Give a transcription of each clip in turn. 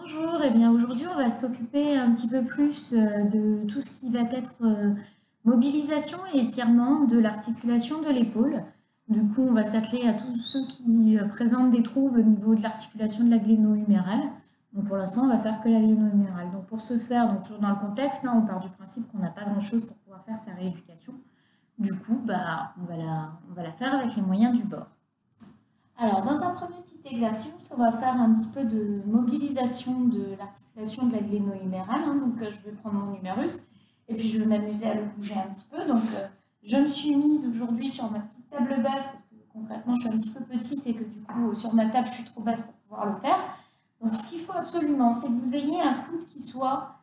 Bonjour, eh bien aujourd'hui on va s'occuper un petit peu plus de tout ce qui va être mobilisation et étirement de l'articulation de l'épaule. Du coup, on va s'atteler à tous ceux qui présentent des troubles au niveau de l'articulation de la gléno-humérale. Donc pour l'instant, on va faire que la gléno-humérale. Donc pour ce faire, donc toujours dans le contexte, on part du principe qu'on n'a pas grand-chose pour pouvoir faire sa rééducation. Du coup, on va la faire avec les moyens du bord. Alors, dans un premier petit exercice, on va faire un petit peu de mobilisation de l'articulation de la gléno-humérale. Donc, je vais prendre mon humérus et puis je vais m'amuser à le bouger un petit peu. Donc, je me suis mise aujourd'hui sur ma petite table basse parce que concrètement, je suis un petit peu petite et que du coup, sur ma table, je suis trop basse pour pouvoir le faire. Donc, ce qu'il faut absolument, c'est que vous ayez un coude qui soit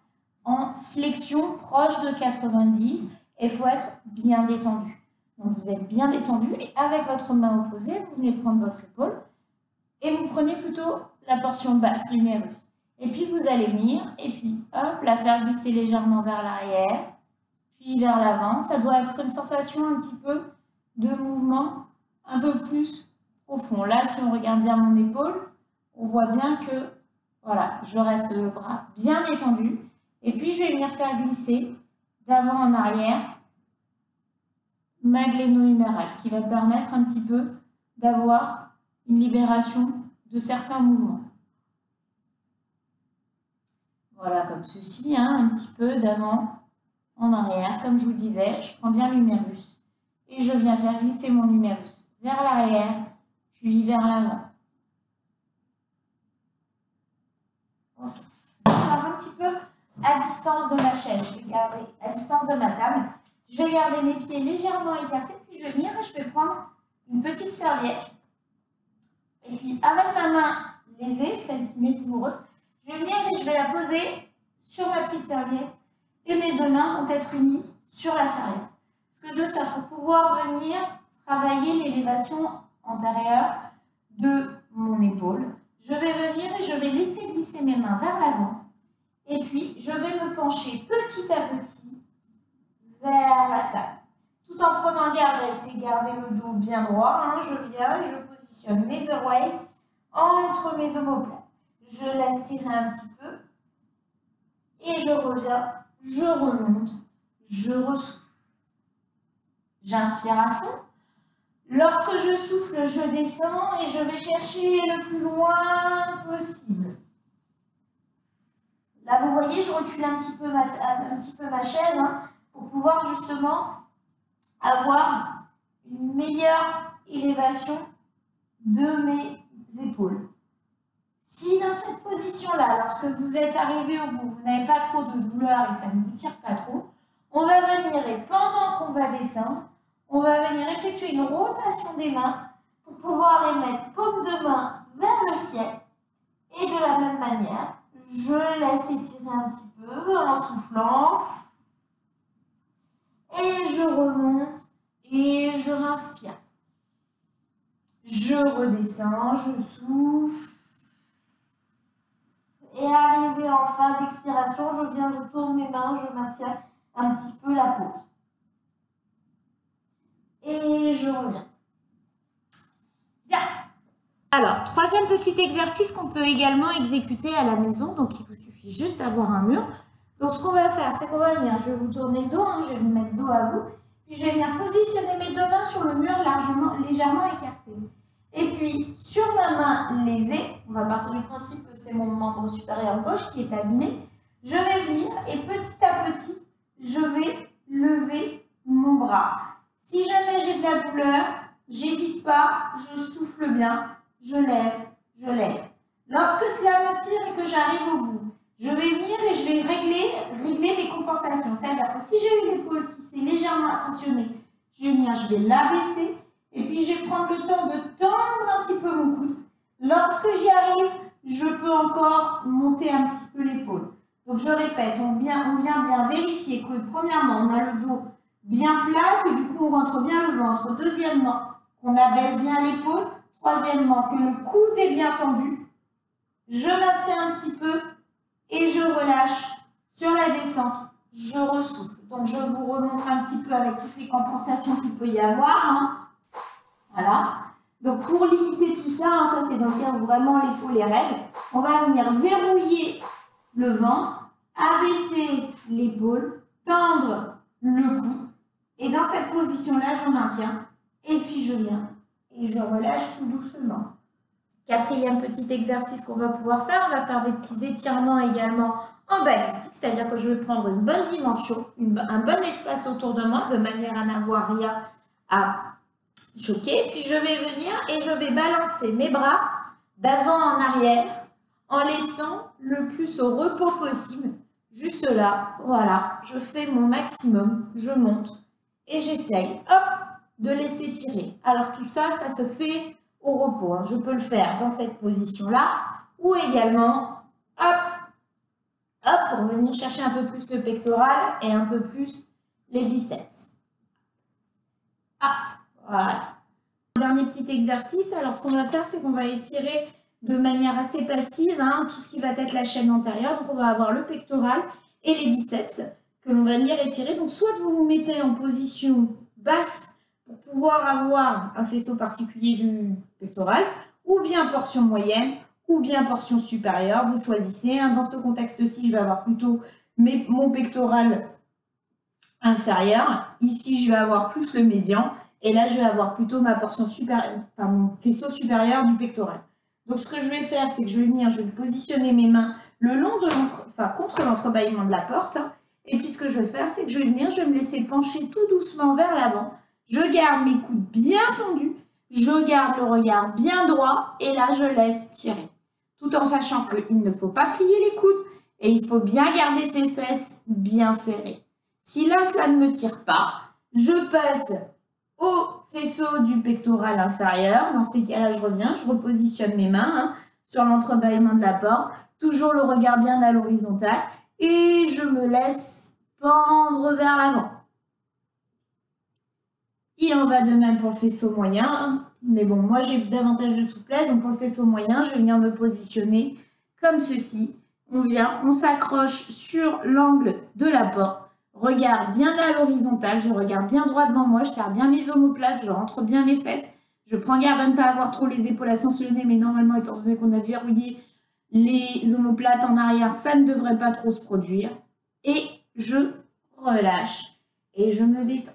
en flexion proche de 90 et il faut être bien détendu. Donc vous êtes bien détendu et avec votre main opposée, vous venez prendre votre épaule et vous prenez plutôt la portion basse, l'humérus. Et puis vous allez venir et puis hop, la faire glisser légèrement vers l'arrière, puis vers l'avant. Ça doit être une sensation un petit peu de mouvement un peu plus profond. Là, si on regarde bien mon épaule, on voit bien que voilà, je reste le bras bien détendu. Et puis je vais venir faire glisser d'avant en arrière ma gléno-humérale, ce qui va me permettre un petit peu d'avoir une libération de certains mouvements. Voilà, comme ceci, un petit peu d'avant en arrière. Comme je vous disais, je prends bien l'humérus et je viens faire glisser mon humérus vers l'arrière, puis vers l'avant. Okay. Je vais un petit peu à distance de ma chaise, je vais garder à distance de ma table. Je vais garder mes pieds légèrement écartés, puis je vais venir et je vais prendre une petite serviette. Et puis avec ma main lésée, celle qui m'est douloureuse, je vais venir et je vais la poser sur ma petite serviette. Et mes deux mains vont être unies sur la serviette. Ce que je veux faire pour pouvoir venir travailler l'élévation antérieure de mon épaule, je vais venir et je vais laisser glisser mes mains vers l'avant. Et puis je vais me pencher petit à petit vers la table. Tout en prenant garde à essayer de garder le dos bien droit, je viens et je positionne mes oreilles entre mes omoplates. Je laisse tirer un petit peu et je reviens, je remonte, je ressouffle. J'inspire à fond. Lorsque je souffle, je descends et je vais chercher le plus loin possible. Là, vous voyez, je recule un petit peu ma chaise, pour pouvoir justement avoir une meilleure élévation de mes épaules. Si dans cette position-là, lorsque vous êtes arrivé au bout, vous n'avez pas trop de douleur et ça ne vous tire pas trop, on va venir et pendant qu'on va descendre, on va venir effectuer une rotation des mains pour pouvoir les mettre paume de main vers le ciel. Et de la même manière, je laisse étirer un petit peu en soufflant. Et je remonte et je respire. Je redescends, je souffle. Et arrivé en fin d'expiration, je tourne mes mains, je maintiens un petit peu la pause. Et je reviens. Bien. Alors, troisième petit exercice qu'on peut également exécuter à la maison. Donc, il vous suffit juste d'avoir un mur. Donc, ce qu'on va faire, c'est qu'on va venir, je vais vous tourner le dos, je vais vous mettre dos à vous. Puis, je vais venir positionner mes deux mains sur le mur légèrement écarté. Et puis, sur ma main lésée, on va partir du principe que c'est mon membre supérieur gauche qui est abîmé. Je vais venir et petit à petit, je vais lever mon bras. Si jamais j'ai de la douleur, j'hésite pas, je souffle bien, je lève, je lève. Lorsque cela me tire et que j'arrive au bout, je vais venir et je vais régler les compensations. C'est-à-dire que si j'ai une épaule qui s'est légèrement ascensionnée, je vais venir, je vais l'abaisser et puis je vais prendre le temps de tendre un petit peu mon coude. Lorsque j'y arrive, je peux encore monter un petit peu l'épaule. Donc je répète, on vient bien vérifier que premièrement, on a le dos bien plat, que du coup on rentre bien le ventre. Deuxièmement, qu'on abaisse bien l'épaule. Troisièmement, que le coude est bien tendu. Je maintiens un petit peu et je relâche sur la descente. Je ressouffle. Donc je vous remontre un petit peu avec toutes les compensations qu'il peut y avoir. Voilà. Donc pour limiter tout ça, hein, ça c'est dans le cas où vraiment l'épaule est raide, on va venir verrouiller le ventre, abaisser l'épaule, tendre le cou. Et dans cette position-là, je maintiens. Et puis je viens et je relâche tout doucement. Quatrième petit exercice qu'on va pouvoir faire, on va faire des petits étirements également en balistique, c'est-à-dire que je vais prendre une bonne dimension, un bon espace autour de moi, de manière à n'avoir rien à choquer. Puis je vais venir et je vais balancer mes bras d'avant en arrière, en laissant le plus au repos possible. Juste là, voilà, je fais mon maximum, je monte et j'essaye, hop, de laisser tirer. Alors tout ça, ça se fait au repos. Hein. Je peux le faire dans cette position-là ou également, hop, hop, pour venir chercher un peu plus le pectoral et un peu plus les biceps. Hop, voilà. Dernier petit exercice, alors ce qu'on va faire, c'est qu'on va étirer de manière assez passive hein, tout ce qui va être la chaîne antérieure. Donc on va avoir le pectoral et les biceps que l'on va venir étirer. Donc soit vous vous mettez en position basse pour pouvoir avoir un faisceau particulier du pectoral, ou bien portion moyenne, ou bien portion supérieure. Vous choisissez. Hein. Dans ce contexte-ci, je vais avoir plutôt mon pectoral inférieur. Ici, je vais avoir plus le médian. Et là, je vais avoir plutôt ma portion supérieure, enfin, mon faisceau supérieur du pectoral. Donc, ce que je vais faire, c'est que je vais venir, je vais positionner mes mains le long de contre l'entrebâillement de la porte. Hein. Et puis, ce que je vais faire, c'est que je vais venir, je vais me laisser pencher tout doucement vers l'avant. Je garde mes coudes bien tendus. Je garde le regard bien droit. Et là, je laisse tirer. Tout en sachant qu'il ne faut pas plier les coudes. Et il faut bien garder ses fesses bien serrées. Si là, cela ne me tire pas, je passe au faisceau du pectoral inférieur. Dans ces cas-là, je reviens, je repositionne mes mains hein, sur l'entrebâillement de la porte. Toujours le regard bien à l'horizontale. Et je me laisse pendre vers l'avant. Il en va de même pour le faisceau moyen. Hein. Mais bon, moi, j'ai davantage de souplesse. Donc, pour le faisceau moyen, je vais venir me positionner comme ceci. On vient, on s'accroche sur l'angle de la porte. Regard bien à l'horizontale, je regarde bien droit devant moi, je serre bien mes omoplates, je rentre bien mes fesses. Je prends garde à ne pas avoir trop les épaules ascensionnées, mais normalement, étant donné qu'on a verrouillé les omoplates en arrière, ça ne devrait pas trop se produire. Et je relâche et je me détends.